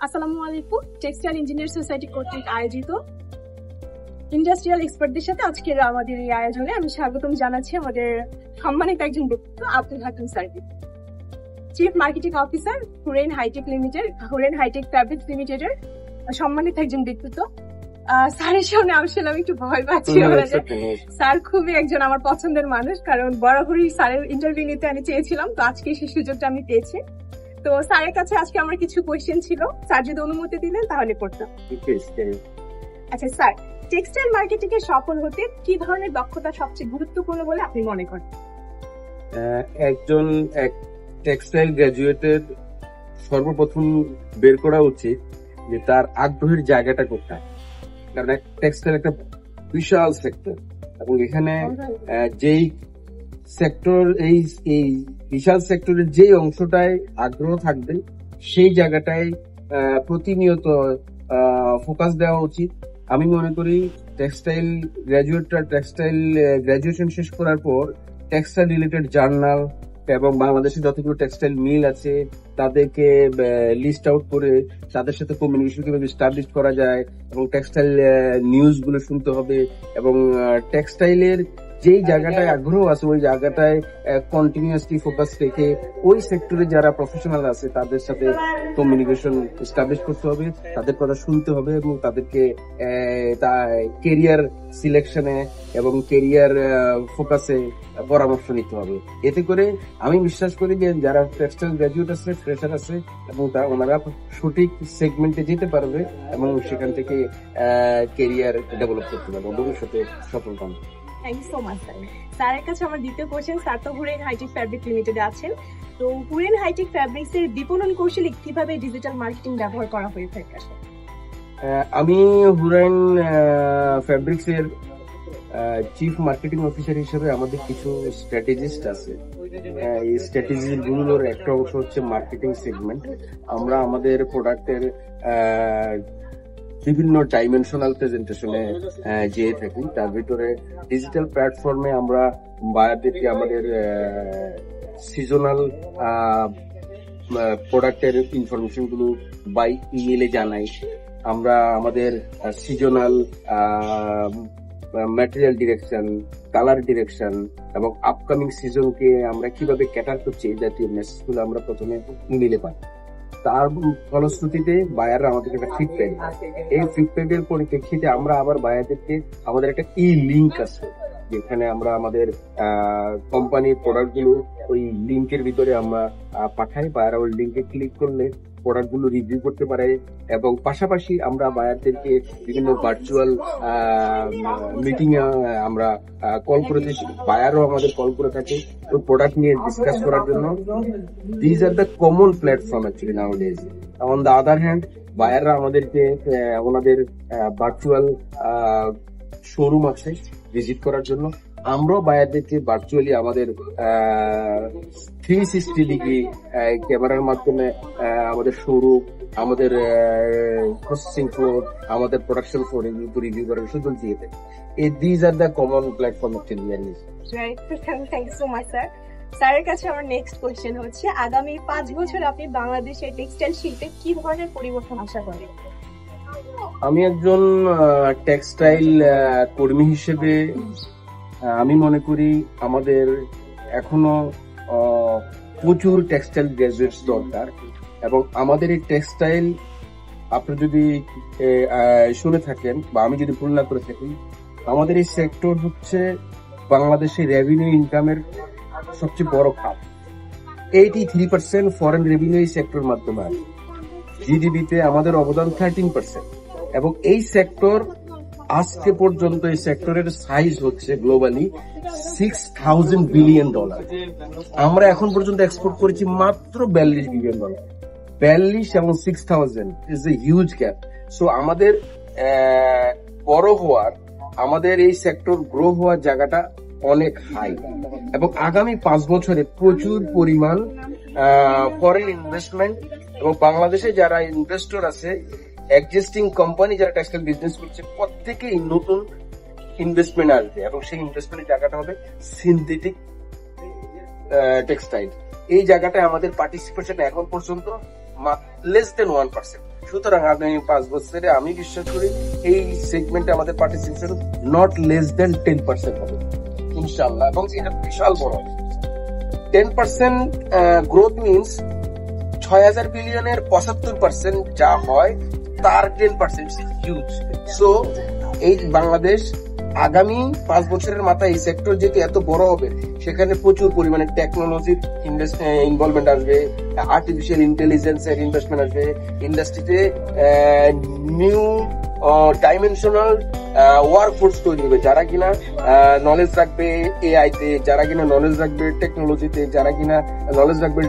আসসালামু আলাইকুম। Textile engineer society কর্তৃক আয়োজিত ইন্ডাস্ট্রিয়াল এক্সপার্টদের সাথে আজকের আমাদের এই আয়োজনে আমি স্বাগতম জানাচ্ছি আমাদের সম্মানিত একজন ব্যক্তিত্ব আব্দুল হাকিম স্যারকে, chief marketing officer Huren hitech limited, Huren hitech fabrics লিমিটেডের সম্মানিত একজন ব্যক্তিত্ব। স্যারের সামনে আসলে আমি একটু ভয় পাচ্ছি। স্যার খুবই একজন আমার পছন্দের মানুষ, কারণ বরাবরই স্যারের ইন্টারভিউ নিতে আমি চেয়েছিলাম, তো আজকে সেই সুযোগটা আমি পেয়েছি। তো স্যারের কাছে আজকে আমার কিছু কোয়েশ্চেন ছিল, স্যার যদি অনুমতি দিলেন তাহলে করতাম। আচ্ছা স্যার, টেক্সটাইল মার্কেটিং এ সফল হতে কি ধরনের দক্ষতা সবচেয়ে গুরুত্বপূর্ণ বলে আপনি মনে করেন? একজন টেক্সটাইল গ্রাজুয়েটের সর্বপ্রথম বের করা উচিত যে তার আগ্রহের জায়গাটা কোথায়, কারণ টেক্সটাইল একটা বিশাল সেক্টর এবং এখানে যেই সেক্টর এই বিশাল সেক্টরের যেই অংশটায় আগ্রহ থাকবে সেই জায়গাটায় প্রতিনিয়ত ফোকাস দেওয়া উচিত। আমি মনে করি টেক্সটাইল গ্রাজুয়েটরা টেক্সটাইল গ্রাজুয়েশন শেষ করার পর টেক্সটাইল রিলেটেড জার্নাল এবং বাংলাদেশে যতগুলো টেক্সটাইল মিল আছে তাদেরকে লিস্ট আউট করে তাদের সাথে কমিউনিকেশন কিভাবে এস্টাবলিশ করা যায় এবং টেক্সটাইল নিউজ গুলো শুনতে হবে এবং টেক্সটাইলের যেই জায়গাটায় আগ্রহ আছে ওই জায়গাটায় কন্টিনিউয়াসলি ফোকাস রেখে ওই সেক্টরে যারা প্রফেশনাল আছে তাদের সাথে কমিউনিকেশন এস্টাবলিশ করতে হবে, তাদের কথা শুনতে হবে এবং তাদেরকে কেরিয়ার সিলেকশনে এবং কেরিয়ার ফোকাসে পরামর্শ নিতে হবে। এতে করে আমি বিশ্বাস করি যে যারা টেক্সটাইল গ্রাজুয়েট আছে, ফ্রেশার আছে এবং ওনারা সঠিক সেগমেন্টে যেতে পারবে এবং সেখান থেকে কেরিয়ার ডেভেলপ করতে পারবে, ভবিষ্যতে সফল পাবে। Thank you so much sir. স্যারের কাছে আমার দ্বিতীয় কোশ্চেন, স্যার তো হুরেন হাইটেক ফ্যাব্রিক লিমিটেডে আছেন, তো হুরেন হাইটেক ফ্যাব্রিক্স এর বিপণন কৌশলে কিভাবে ডিজিটাল মার্কেটিং ব্যবহার করা হয়ে থাকে? আমি হুরেন ফ্যাব্রিক্স এর চিফ মার্কেটিং অফিসার হিসেবে আমাদের কিছু স্ট্র্যাটেজিস্ট আছে। এই স্ট্র্যাটেজি গুলোর একটা অংশ হচ্ছে মার্কেটিং সেগমেন্ট। আমরা আমাদের প্রোডাক্টের বিভিন্ন ডাইমেনশনাল প্রেজেন্টেশনে যেয়ে থাকি, তার ভিতরে ডিজিটাল প্ল্যাটফর্মে আমরা বায়ারদেরকে আমাদের সিজনাল প্রোডাক্টের ইনফরমেশন গুলো বাই ইমেলে জানাই। আমরা আমাদের seasonal material direction, colour direction এবং আপকামিং সিজনকে আমরা কিভাবে ক্যাটার করছি এই জাতীয় মেসেজগুলো আমরা প্রথমে ইমেলে পাই। তার ফলশ্রুতিতে বায়াররা আমাদের একটা ফিডব্যাক, এই ফিডব্যাকের পরিপ্রেক্ষিতে আমরা আবার বায়ারদেরকে আমাদের একটা লিঙ্ক আছে যেখানে আমরা আমাদের কোম্পানির প্রোডাক্ট গুলো ওই লিঙ্কের ভিতরে আমরা পাঠাই। বায়াররা ওই লিঙ্কে ক্লিক করলে প্রোডাক্ট গুলো রিভিউ করতে পারে এবং পাশাপাশি আমরা বায়ারদেরকে বিভিন্ন ভার্চুয়াল মিটিং এ আমরা কল করে থাকি, বায়ারও আমাদের কল করে থাকে ওই প্রোডাক্ট নিয়ে ডিসকাস করার জন্য। These are the common platform actually nowadays. On the other hand বায়াররা আমাদেরকে ওনাদের ভার্চুয়াল শোরুম আছে ভিজিট করার জন্য, আমরাও বায়ারদেরকে ভার্চুয়ালি আমাদের 360 ডিগ্রি ক্যামেরার মাধ্যমে আমাদের শোরুম, আমাদের প্রসেসিং ফ্লোর, আমাদের প্রোডাকশন ফ্লোর রিভিউ করার সুযোগ দিয়ে দেয়। These are the common platform actually. Thank you so much sir. স্যারের কাছে আমার নেক্সট কোয়েশ্চেন হচ্ছে, আগামী 5 বছর আপনি বাংলাদেশের টেক্সটাইল শিল্পে কি ধরনের পরিবর্তন আশা করেন? আমি একজন টেক্সটাইল কর্মী হিসেবে আমি মনে করি আমাদের এখনো প্রচুর টেক্সটাইল গ্রাজুয়েটস দরকার এবং আমাদের এই টেক্সটাইল আপনি যদি শুনে থাকেন বা আমি যদি ভুল না করে থাকি, আমাদের এই সেক্টর হচ্ছে বাংলাদেশের রেভিনিউ ইনকামের সবচেয়ে বড় খাত। 83% ফরেন রেভিনিউ এই সেক্টর মাধ্যমে আসে। জিডিপিতে আমাদের অবদান 13% এবং এই সেক্টর আজকে পর্যন্ত এই সেক্টরের সাইজ হচ্ছে গ্লোবালি $6,000 বিলিয়ন। আমরা এখন পর্যন্ত এক্সপোর্ট করেছি মাত্র $42 বিলিয়ন। 42 এবং 6,000 is a huge gap. So আমাদের বড় হওয়ার, আমাদের এই সেক্টর গ্রো হওয়ার জায়গাটা অনেক হাই এবং আগামী 5 বছরে প্রচুর পরিমাণ ফরেন ইনভেস্টমেন্ট এবং বাংলাদেশে যারা ইনভেস্টর আছে, এক্সিস্টিং কোম্পানি যারা টেক্সটাইল বিজনেস করছে, প্রত্যেকেই নতুন ইনভেস্টমেন্ট আসবে এবং সেই ইনভেস্টমেন্টের জায়গাটা হবে সিনথেটিক টেক্সটাইল। এই জায়গাটায় আমাদের পার্টিসিপেশন এখন পর্যন্ত লেস দেন 1%। সুতরাং আগামী 5 বছরে আমি বিশ্বাস করি এই সেগমেন্টে আমাদের পার্টিসিপেশন নট লেস দেন 10% হবে ইনশাআল্লাহ, এবং এটা বিশাল বড় 10% গ্রোথ মিনস 6,000 বিলিয়নের 75% যা হয় তার 10% হিউজ। সো এই বাংলাদেশ আগামী 5 বছরের মাথায় এই সেক্টর যেহেতু এত বড় হবে, সেখানে প্রচুর পরিমাণে টেকনোলজির ইনভলভমেন্ট আসবে, আর্টিফিশিয়াল ইন্টেলিজেন্স এর ইনভেস্টমেন্ট আসবে, ইন্ডাস্ট্রিতে নিউ ডাইমেনশনাল ওয়ার্কফোর্স তৈরি হবে, যারা কিনা নলেজ রাখবে এআই তে, যারা কিনা নলেজ রাখবে টেকনোলজিতে, যারা কিনা নলেজ রাখবে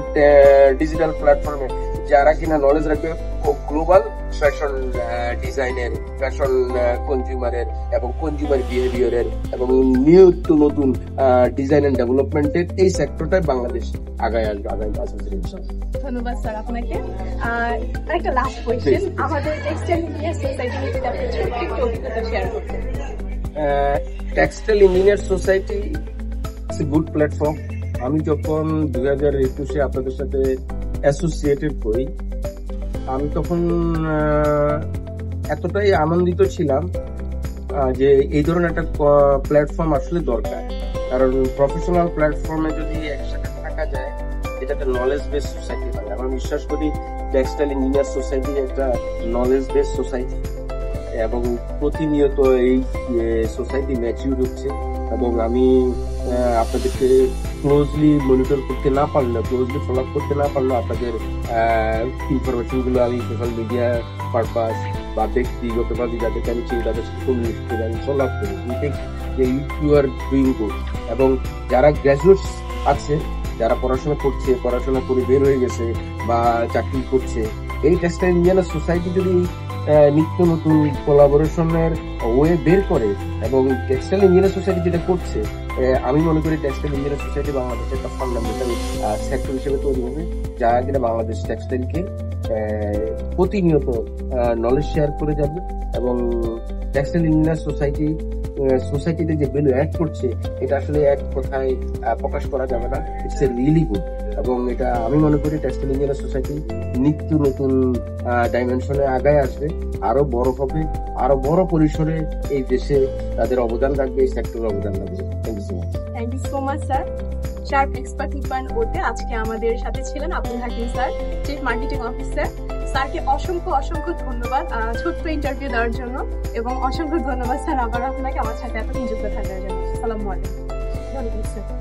ডিজিটাল প্ল্যাটফর্মে, যারা কিনা নলেজ রাখবে গ্লোবাল ফ্যাশন ডিজাইনের, ফ্যাশন কনজিউমারের এবং কনজিউমার বিহেভিয়ারের এবং নিত্য নতুন ডিজাইন এন্ড ডেভেলপমেন্টের এই সেক্টরটাই বাংলাদেশ আগায় আসবে আগামী 5 বছরে ইনশাআল্লাহ। ধন্যবাদ স্যার আপনাকে। একটা লাস্ট কোয়েশ্চেন, আমাদের টেক্সটাইল ইঞ্জিনিয়ার সোসাইটি নিয়ে যদি আপনি ছোট্ট একটু অভিজ্ঞতা শেয়ার করতেন। Textile engineer society it's a good platform. আমি যখন 2021-এ আপনাদের সাথে অ্যাসোসিয়েটেড হই, আমি তখন এতটাই আনন্দিত ছিলাম যে এই ধরনের একটা প্ল্যাটফর্ম আসলে দরকার। কারণ প্রফেশনাল প্ল্যাটফর্মে যদি একসাথে থাকা যায়, এটা একটা নলেজ বেস সোসাইটি হয়। আমি বিশ্বাস করি টেক্সটাইল ইঞ্জিনিয়ার সোসাইটি একটা নলেজ বেস সোসাইটি, এবং প্রতিনিয়ত এই সোসাইটি ম্যাচিউর হচ্ছে। এবং আমি আপনাদেরকে ক্লোজলি মনিটর করতে না পারলে, ক্লোজলি ফলো আপ করতে না পারলে আপনাদের ইনফরমেশন গুলো আমি সোশ্যাল মিডিয়া পারপাস বা ব্যক্তিগতভাবে যাদেরকে আমি চিনি তাদের সাথে আমি ফলো আপ করি। You are doing good. এবং যারা গ্রাজুয়েটস আছে, যারা পড়াশোনা করে বের হয়ে গেছে বা চাকরি করছে, এই টেক্সটাইল ইঞ্জিনিয়ার সোসাইটি যদি নিত্য নতুন কোলাবোরেশনের ওয়ে বের করে, এবং টেক্সটাইল ইঞ্জিনিয়ার সোসাইটি যেটা করছে, আমি মনে করি টেক্সটাইল ইঞ্জিনিয়ার সোসাইটি বাংলাদেশের একটা ফান্ডামেন্টাল সেক্টর হিসেবে তৈরি হবে, যা কিনা বাংলাদেশ টেক্সটাইলকে প্রতিনিয়ত নলেজ শেয়ার করে যাবে। এবং টেক্সটাইল ইঞ্জিনিয়ার সোসাইটিতে যে ভ্যালু অ্যাড করছে, এটা আসলে এক কথায় প্রকাশ করা যাবে না। It's a really good. এবং এটা আমি মনে করি টেক্সটাইল ইঞ্জিনিয়ার সোসাইটি নিত্য নতুন ডাইমেনশনে আগায় আসবে, আরো বড় হবে, আরো বড় পরিসরে এই দেশে তাদের অবদান রাখবে, এই সেক্টরের অবদান রাখবে। Thank you so much. Thank you so much sir. Sharp expert 2.0 আজকে আমাদের সাথে ছিলেন Abdul Hakim sir, chief marketing officer. স্যারকে অসংখ্য ধন্যবাদ ছোট্ট ইন্টারভিউ দেওয়ার জন্য, এবং অসংখ্য ধন্যবাদ স্যার আবার আপনাকে আমার সাথে এতক্ষণ যুক্ত থাকার জন্য। আসসালামু আলাইকুম। ধন্যবাদ স্যার।